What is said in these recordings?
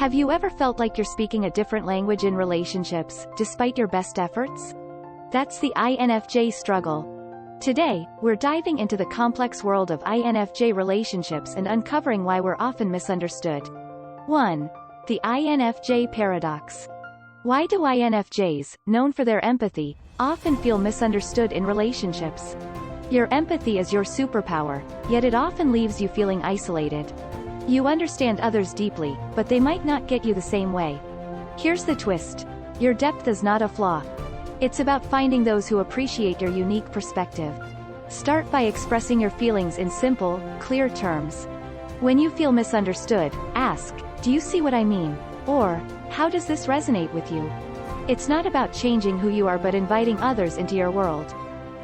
Have you ever felt like you're speaking a different language in relationships, despite your best efforts? That's the INFJ struggle. Today, we're diving into the complex world of INFJ relationships and uncovering why we're often misunderstood. 1. The INFJ paradox. Why do INFJs, known for their empathy, often feel misunderstood in relationships? Your empathy is your superpower, yet it often leaves you feeling isolated. You understand others deeply, but they might not get you the same way. Here's the twist. Your depth is not a flaw. It's about finding those who appreciate your unique perspective. Start by expressing your feelings in simple, clear terms. When you feel misunderstood, ask, "Do you see what I mean?" Or, "How does this resonate with you?" It's not about changing who you are but inviting others into your world.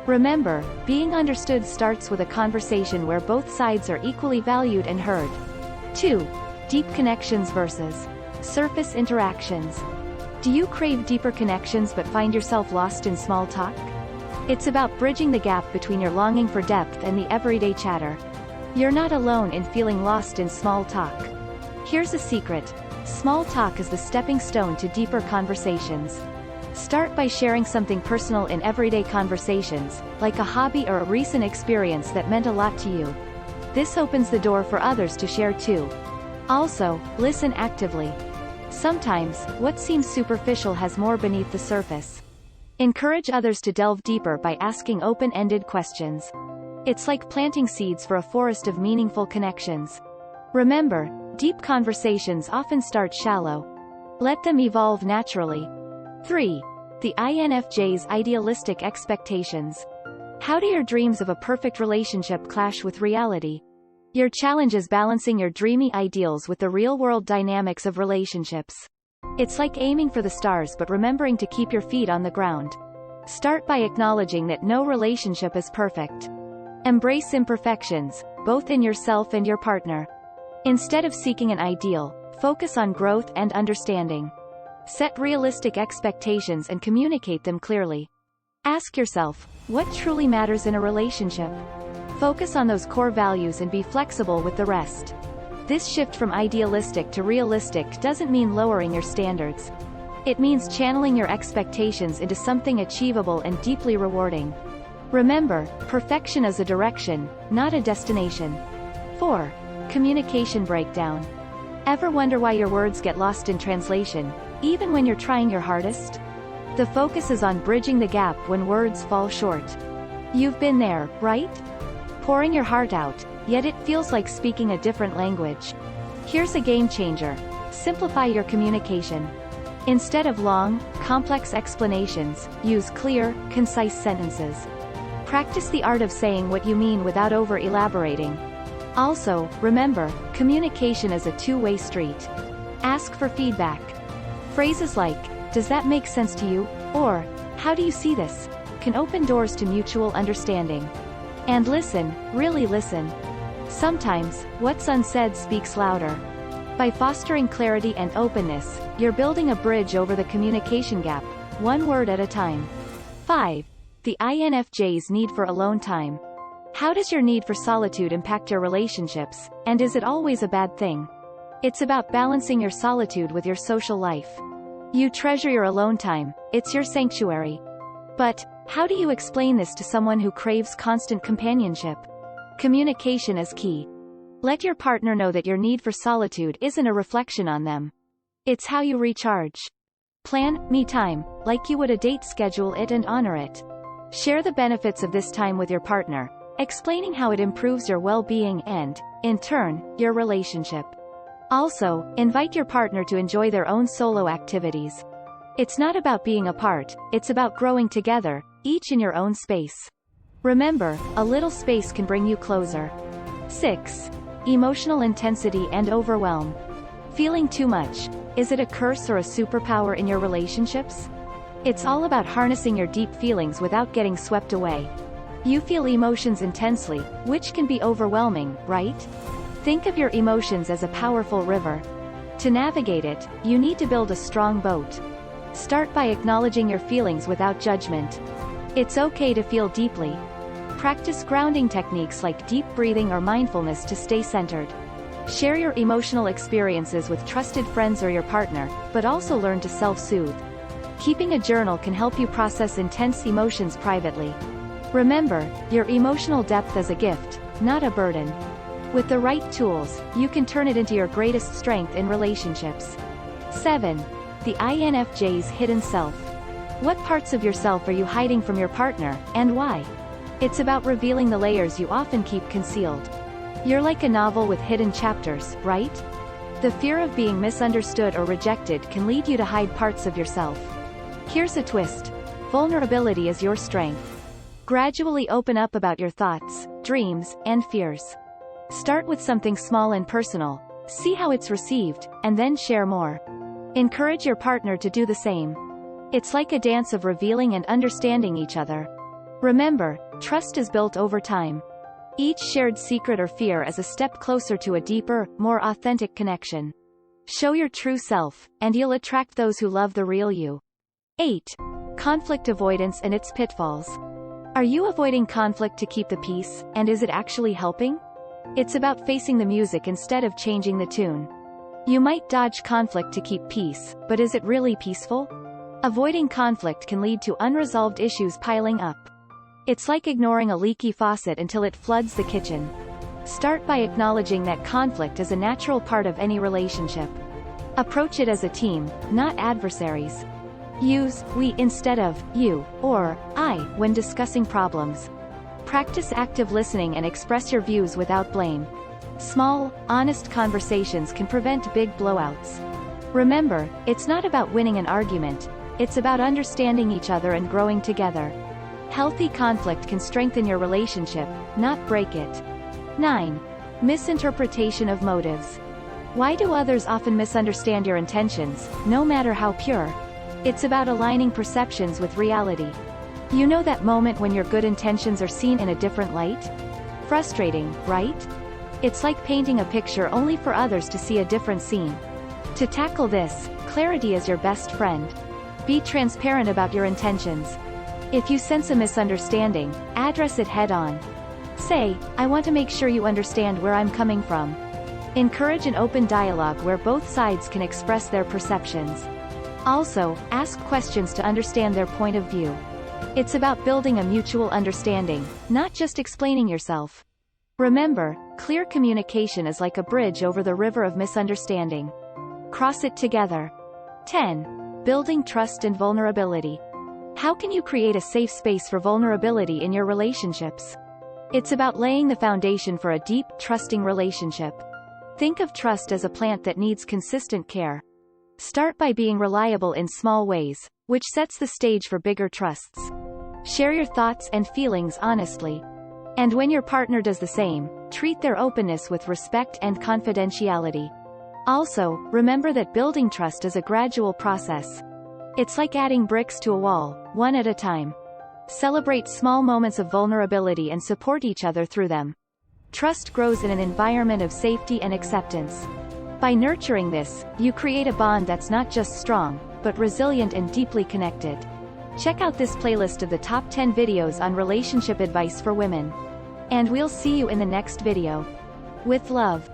Remember, being understood starts with a conversation where both sides are equally valued and heard. 2. Deep connections versus surface interactions. Do you crave deeper connections but find yourself lost in small talk? It's about bridging the gap between your longing for depth and the everyday chatter. You're not alone in feeling lost in small talk. Here's a secret. Small talk is the stepping stone to deeper conversations. Start by sharing something personal in everyday conversations, like a hobby or a recent experience that meant a lot to you. This opens the door for others to share too. Also, listen actively. Sometimes, what seems superficial has more beneath the surface. Encourage others to delve deeper by asking open-ended questions. It's like planting seeds for a forest of meaningful connections. Remember, deep conversations often start shallow. Let them evolve naturally. 3. The INFJ's idealistic expectations. How do your dreams of a perfect relationship clash with reality? Your challenge is balancing your dreamy ideals with the real-world dynamics of relationships. It's like aiming for the stars but remembering to keep your feet on the ground. Start by acknowledging that no relationship is perfect. Embrace imperfections, both in yourself and your partner. Instead of seeking an ideal, focus on growth and understanding. Set realistic expectations and communicate them clearly. Ask yourself, what truly matters in a relationship? Focus on those core values and be flexible with the rest. This shift from idealistic to realistic doesn't mean lowering your standards. It means channeling your expectations into something achievable and deeply rewarding. Remember, perfection is a direction, not a destination. 4. Communication breakdown. Ever wonder why your words get lost in translation, even when you're trying your hardest? The focus is on bridging the gap when words fall short. You've been there, right? Pouring your heart out, yet it feels like speaking a different language. Here's a game changer. Simplify your communication. Instead of long, complex explanations, use clear, concise sentences. Practice the art of saying what you mean without over-elaborating. Also, remember, communication is a two-way street. Ask for feedback. Phrases like, "Does that make sense to you?" or "How do you see this?" can open doors to mutual understanding. And listen, really listen. Sometimes, what's unsaid speaks louder. By fostering clarity and openness, you're building a bridge over the communication gap, one word at a time. 5. The INFJ's need for alone time. How does your need for solitude impact your relationships, and is it always a bad thing? It's about balancing your solitude with your social life. You treasure your alone time, it's your sanctuary. But, how do you explain this to someone who craves constant companionship? Communication is key. Let your partner know that your need for solitude isn't a reflection on them. It's how you recharge. Plan me time, like you would a date, schedule it and honor it. Share the benefits of this time with your partner, explaining how it improves your well-being and, in turn, your relationship. Also, invite your partner to enjoy their own solo activities. It's not about being apart, it's about growing together, each in your own space. Remember, a little space can bring you closer. 6. Emotional intensity and overwhelm. Feeling too much. Is it a curse or a superpower in your relationships? It's all about harnessing your deep feelings without getting swept away. You feel emotions intensely, which can be overwhelming, right? Think of your emotions as a powerful river. To navigate it, you need to build a strong boat. Start by acknowledging your feelings without judgment. It's okay to feel deeply. Practice grounding techniques like deep breathing or mindfulness to stay centered. Share your emotional experiences with trusted friends or your partner, but also learn to self-soothe. Keeping a journal can help you process intense emotions privately. Remember, your emotional depth is a gift, not a burden. With the right tools, you can turn it into your greatest strength in relationships. 7. The INFJ's hidden self. What parts of yourself are you hiding from your partner, and why? It's about revealing the layers you often keep concealed. You're like a novel with hidden chapters, right? The fear of being misunderstood or rejected can lead you to hide parts of yourself. Here's a twist. Vulnerability is your strength. Gradually open up about your thoughts, dreams, and fears. Start with something small and personal, see how it's received, and then share more. Encourage your partner to do the same. It's like a dance of revealing and understanding each other. Remember, trust is built over time. Each shared secret or fear is a step closer to a deeper, more authentic connection. Show your true self, and you'll attract those who love the real you. 8. Conflict avoidance and its pitfalls. Are you avoiding conflict to keep the peace, and is it actually helping? It's about facing the music instead of changing the tune. You might dodge conflict to keep peace, but is it really peaceful? Avoiding conflict can lead to unresolved issues piling up. It's like ignoring a leaky faucet until it floods the kitchen. Start by acknowledging that conflict is a natural part of any relationship. Approach it as a team, not adversaries. Use we instead of you or I when discussing problems. Practice active listening and express your views without blame. Small, honest conversations can prevent big blowouts. Remember, it's not about winning an argument, it's about understanding each other and growing together. Healthy conflict can strengthen your relationship, not break it. 9. Misinterpretation of motives. Why do others often misunderstand your intentions, no matter how pure? It's about aligning perceptions with reality. You know that moment when your good intentions are seen in a different light? Frustrating, right? It's like painting a picture only for others to see a different scene. To tackle this, clarity is your best friend. Be transparent about your intentions. If you sense a misunderstanding, address it head-on. Say, I want to make sure you understand where I'm coming from. Encourage an open dialogue where both sides can express their perceptions. Also, ask questions to understand their point of view. It's about building a mutual understanding, not just explaining yourself. Remember, clear communication is like a bridge over the river of misunderstanding. Cross it together. 10. Building trust and vulnerability. How can you create a safe space for vulnerability in your relationships? It's about laying the foundation for a deep, trusting relationship. Think of trust as a plant that needs consistent care. Start by being reliable in small ways, which sets the stage for bigger trusts. Share your thoughts and feelings honestly. And when your partner does the same, treat their openness with respect and confidentiality. Also, remember that building trust is a gradual process. It's like adding bricks to a wall, one at a time. Celebrate small moments of vulnerability and support each other through them. Trust grows in an environment of safety and acceptance. By nurturing this, you create a bond that's not just strong, but resilient and deeply connected. Check out this playlist of the top 10 videos on relationship advice for women. And we'll see you in the next video. With love.